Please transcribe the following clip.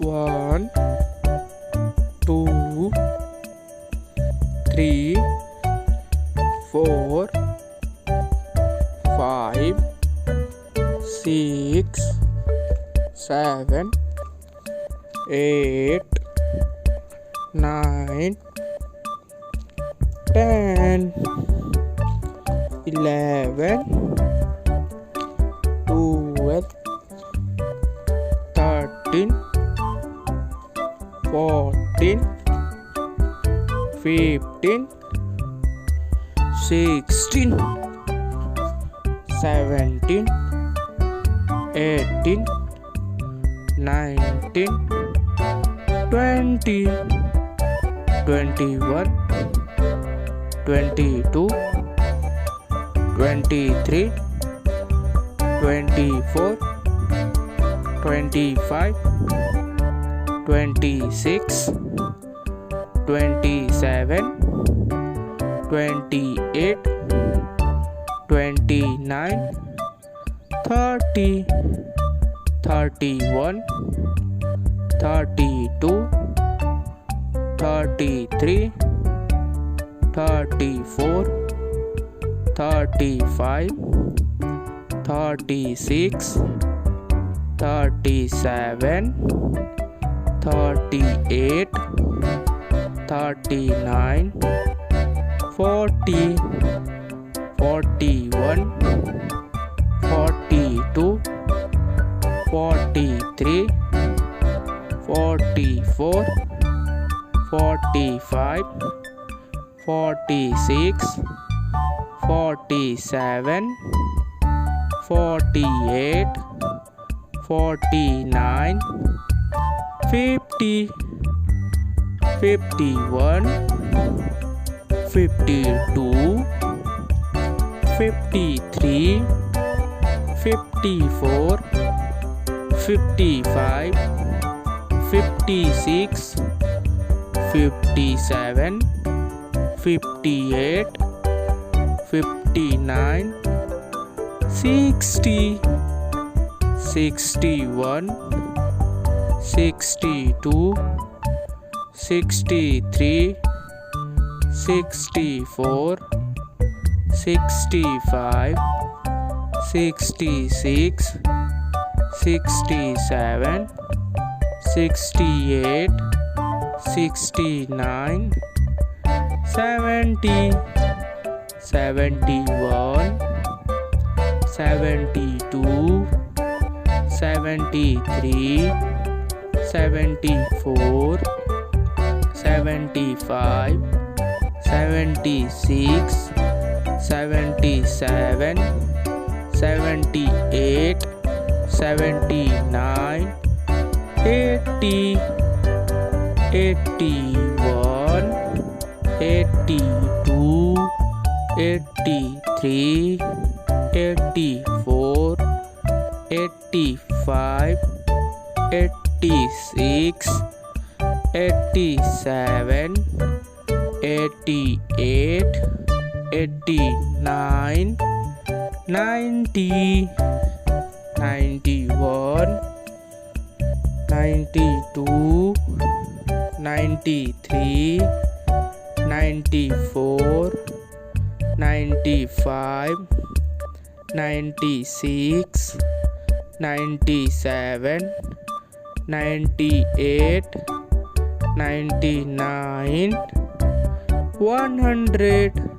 1 2 3 4 5 6 7 8 9 10 11 12 13 14 15 16 17 18 19 20 21 22 23 24 25 26 27 28 29 30 31 32 33 34 35 36 37 38 39 40 41 42 43 44 45 46 47 48 49 50 51 52 53 54 55 56 57 58 59 60 61 62 63 64 65 66 67 68 69 70 71 72 73 74 75 76 77 78 79 80 81 82 83 84 85 86 87 88 89 90 91 92 93 94 95 96 97 98 99 100